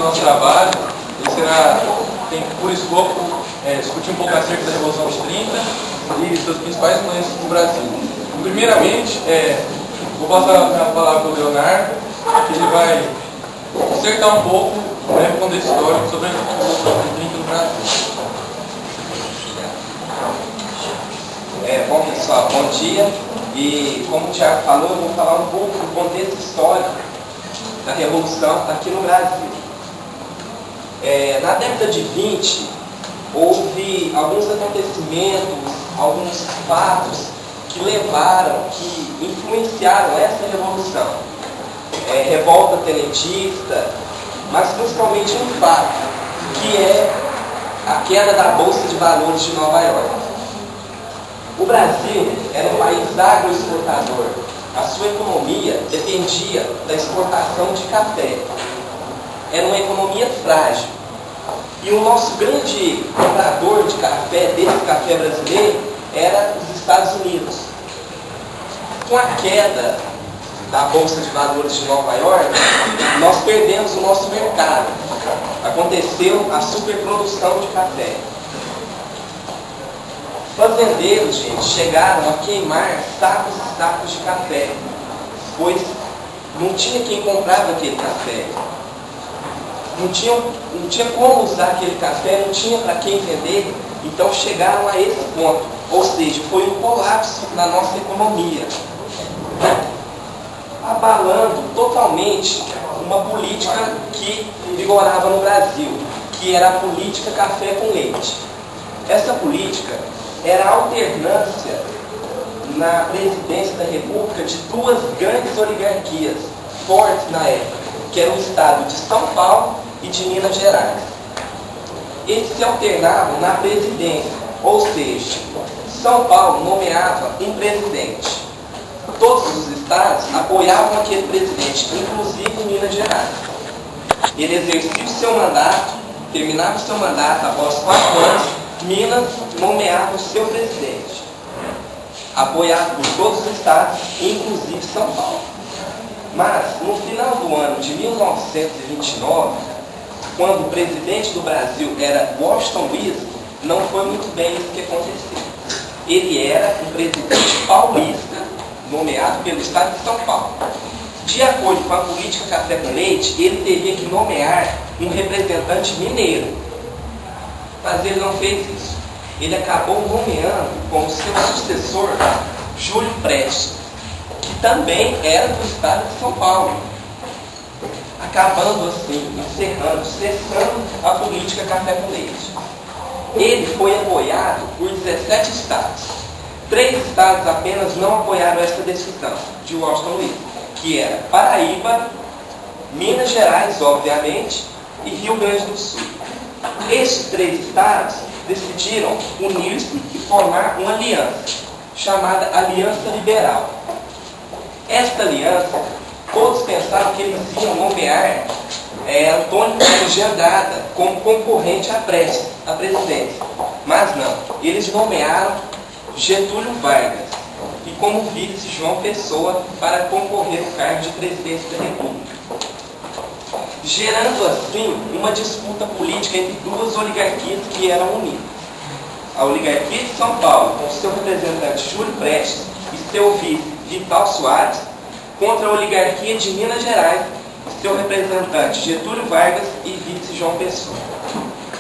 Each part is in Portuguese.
nosso trabalho tem por escopo discutir um pouco acerca da Revolução de 30 e seus principais influências no Brasil. Primeiramente, vou passar a palavra para o Leonardo, que ele vai dissertar um pouco um breve contexto histórico sobre a Revolução de 30 no Brasil. Bom pessoal, bom dia. E como o Thiago falou, eu vou falar um pouco do contexto histórico da Revolução aqui no Brasil. Na década de 20, houve alguns acontecimentos, alguns fatos que influenciaram essa revolução. Revolta tenentista, mas principalmente um fato, que é a queda da Bolsa de Valores de Nova York. O Brasil era um país agroexportador. A sua economia dependia da exportação de café. Era uma economia frágil. E o nosso grande comprador de café, desse café brasileiro, era os Estados Unidos. Com a queda da Bolsa de Valores de Nova York, nós perdemos o nosso mercado. Aconteceu a superprodução de café. Fazendeiros, gente, chegaram a queimar sacos e sacos de café, pois não tinha quem comprava aquele café. Não tinha como usar aquele café, não tinha para quem vender, então chegaram a esse ponto. Ou seja, foi um colapso na nossa economia, abalando totalmente uma política que vigorava no Brasil, que era a política café com leite. Essa política era a alternância na presidência da República de duas grandes oligarquias fortes na época, que era o estado de São Paulo e de Minas Gerais. Eles se alternavam na presidência, ou seja, São Paulo nomeava um presidente. Todos os estados apoiavam aquele presidente, inclusive Minas Gerais. Ele exercia o seu mandato, terminava o seu mandato após 4 anos, Minas nomeava o seu presidente, apoiado por todos os estados, inclusive São Paulo. Mas, no final do ano de 1929, quando o presidente do Brasil era Washington Luiz, não foi muito bem isso que aconteceu. Ele era um presidente paulista, nomeado pelo estado de São Paulo. De acordo com a política café com leite, ele teria que nomear um representante mineiro. Mas ele não fez isso. Ele acabou nomeando como seu sucessor Júlio Prestes, que também era do estado de São Paulo. Acabando assim, cessando a política café com leite. Ele foi apoiado por 17 estados. 3 estados apenas não apoiaram essa decisão de Washington Luiz, que era Paraíba, Minas Gerais, obviamente, e Rio Grande do Sul. Estes 3 estados decidiram unir-se e formar uma aliança, chamada Aliança Liberal. Esta aliança, todos pensavam que eles iam nomear Antônio Carlos de Andrada como concorrente à presidência. Mas não, eles nomearam Getúlio Vargas e como vice João Pessoa para concorrer ao cargo de presidente da República, gerando assim uma disputa política entre duas oligarquias que eram unidas. A oligarquia de São Paulo, com seu representante Júlio Prestes e seu vice Vital Soares, contra a oligarquia de Minas Gerais, seu representante Getúlio Vargas e vice João Pessoa.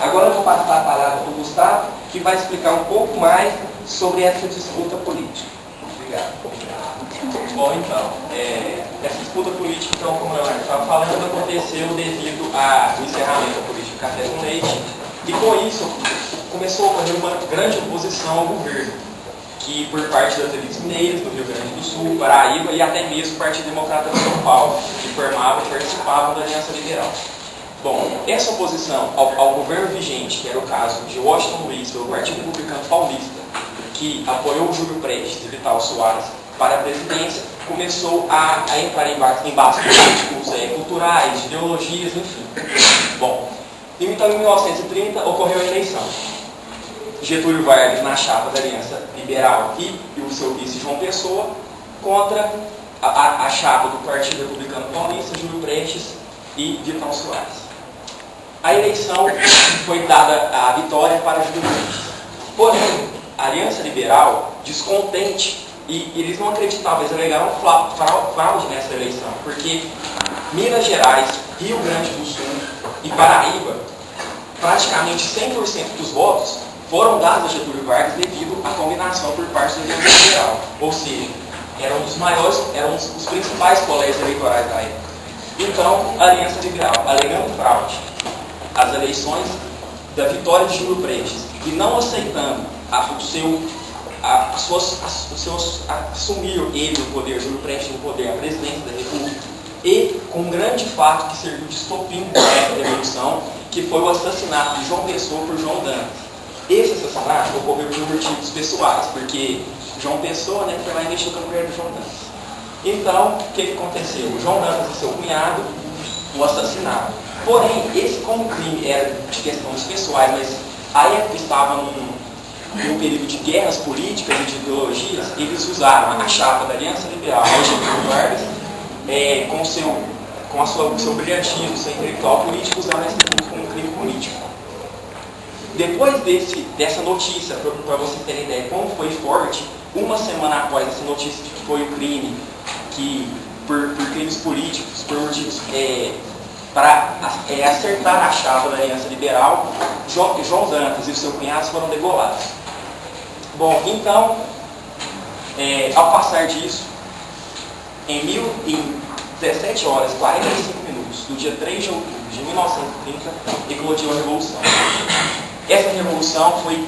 Agora eu vou passar a palavra para o Gustavo, que vai explicar um pouco mais sobre essa disputa política. Obrigado. Bom, então, essa disputa política, então, como eu estava falando, aconteceu devido ao encerramento da política café com leite, e com isso começou a ocorrer uma grande oposição ao governo, que por parte das elites mineiras do Rio Grande do Sul, Paraíba e até mesmo o Partido Democrata de São Paulo, que formavam e participavam da Aliança Liberal. Bom, essa oposição ao governo vigente, que era o caso de Washington Luiz, pelo Partido Republicano Paulista, que apoiou Júlio Prestes e Vital Soares para a presidência, começou a entrar em embates políticos, culturais, ideologias, enfim. Bom, então em 1930 ocorreu a eleição. Getúlio Vargas na chapa da Aliança Liberal e o seu vice João Pessoa contra a chapa do Partido Republicano Paulista, Júlio Prestes e Vital Soares. a eleição foi dada a vitória para Júlio Prestes. Porém, a Aliança Liberal, descontente, e eles não acreditavam, eles alegaram fraude nessa eleição, porque Minas Gerais, Rio Grande do Sul e Paraíba, praticamente 100% dos votos foram dados a Getúlio Vargas devido à combinação por parte da Aliança Liberal. Ou seja, eram os principais colégios eleitorais da época. Então, a Aliança Liberal, alegando fraude às eleições da vitória de Júlio Prestes e não aceitando assumir ele o poder, Júlio Prestes no poder, a presidência da República, e com um grande fato que serviu de estopim da Revolução, que foi o assassinato de João Pessoa por João Dantas. Esse assassinato ocorreu por motivos pessoais, porque João Pessoa, foi lá e mexeu com a mulher do João Dantas. Então, o que aconteceu? O João Dantas e seu cunhado o assassinaram. Porém, esse como crime era de questões pessoais, mas a época estava num período de guerras políticas e de ideologias, eles usaram a chapa da Aliança Liberal, Getúlio Vargas, com o seu brilhantismo, seu intelectual político, usando esse como um crime político. Depois dessa notícia, para vocês terem ideia como foi forte, uma semana após essa notícia de que foi o crime, por crimes políticos, por motivos para acertar a chapa da Aliança Liberal, João Dantas e o seu cunhado foram degolados. Bom, então, ao passar disso, em 17 horas e 45 minutos, do dia 3 de outubro de 1930, eclodiu a Revolução. Essa Revolução foi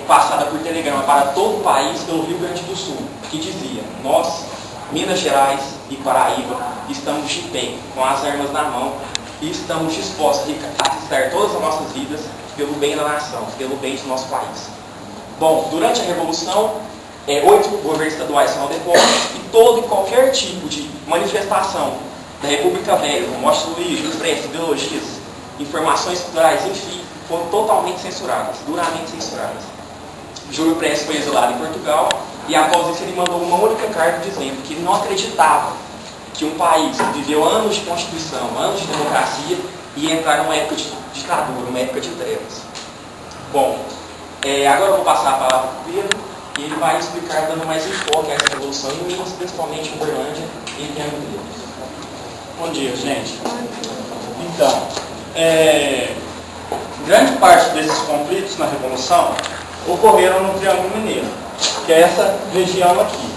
passada por telegrama para todo o país pelo Rio Grande do Sul, que dizia: nós, Minas Gerais e Paraíba, estamos de pé, com as armas na mão, e estamos dispostos a arriscar todas as nossas vidas pelo bem da nação, pelo bem do nosso país. Bom, durante a Revolução, 8 governos estaduais são depostos e todo e qualquer tipo de manifestação da República Velha, como Washington Luiz, Júlio Prestes, ideologias, informações culturais, enfim, foram totalmente censuradas, duramente censuradas. Júlio Prestes foi exilado em Portugal e após isso ele mandou uma única carta dizendo que ele não acreditava que um país que viveu anos de Constituição, anos de democracia, ia entrar numa época de ditadura, uma época de trevas. Bom, agora eu vou passar a palavra para o Pedro e ele vai explicar, dando mais enfoque a essa revolução em Minas, principalmente em Uberlândia e em Triângulo Mineiro. Bom dia, gente. Então, grande parte desses conflitos na Revolução ocorreram no Triângulo Mineiro, que é essa região aqui.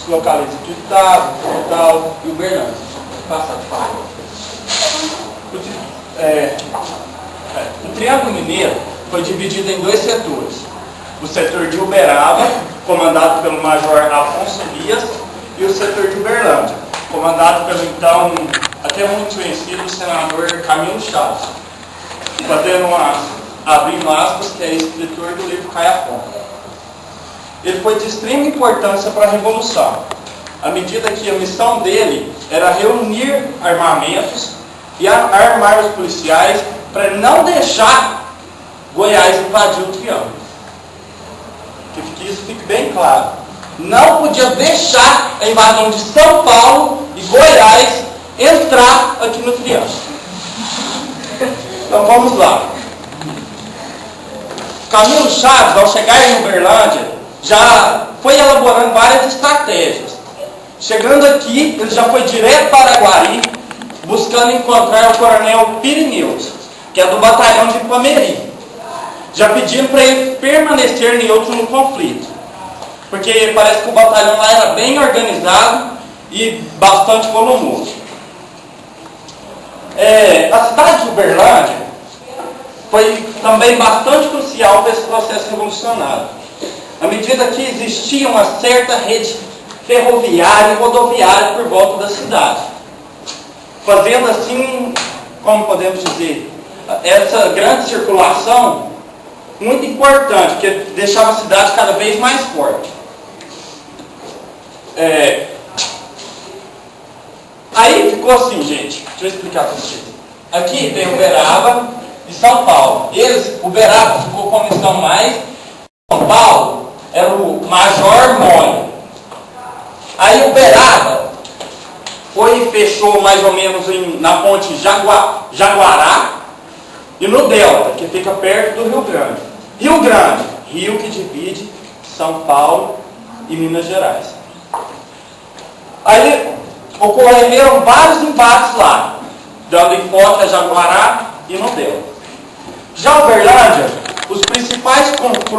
Se localiza de Itá, Portal e Uberlândia. Passa de fala. O Triângulo Mineiro foi dividido em 2 setores. O setor de Uberaba, comandado pelo Major Afonso Elias, e o setor de Uberlândia, comandado pelo então até muito conhecido senador Camilo Chaves, abrindo aspas, que é escritor do livro Caiapó. Ele foi de extrema importância para a Revolução, à medida que a missão dele era reunir armamentos e armar os policiais para não deixar Goiás invadir o Triângulo. Que isso fique bem claro. Não podia deixar a invasão de São Paulo e Goiás entrar aqui no Triângulo. Então vamos lá. Camilo Chaves, ao chegar em Uberlândia, já foi elaborando várias estratégias. Chegando aqui, ele já foi direto para Aguari, buscando encontrar o coronel Pirineus, que é do batalhão de Ipameri, já pedindo para ele permanecer neutro no conflito, porque parece que o batalhão lá era bem organizado e bastante volumoso. A cidade de Uberlândia foi também bastante crucial para esse processo revolucionário, à medida que existia uma certa rede ferroviária e rodoviária por volta da cidade, fazendo assim, como podemos dizer, essa grande circulação muito importante, que deixava a cidade cada vez mais forte. Aí ficou assim, gente, deixa eu explicar para vocês. Aqui tem Uberaba e São Paulo. Uberaba ficou com a missão mais. São Paulo era o Major Mônio. Aí Uberaba foi e fechou mais ou menos na ponte Jaguará, e no Delta, que fica perto do Rio Grande. Rio Grande, rio que divide São Paulo e Minas Gerais. Aí ocorreram vários embates lá, de Olinfoque a Jaguará e no Delta. Já Uberlândia, os principais confrontos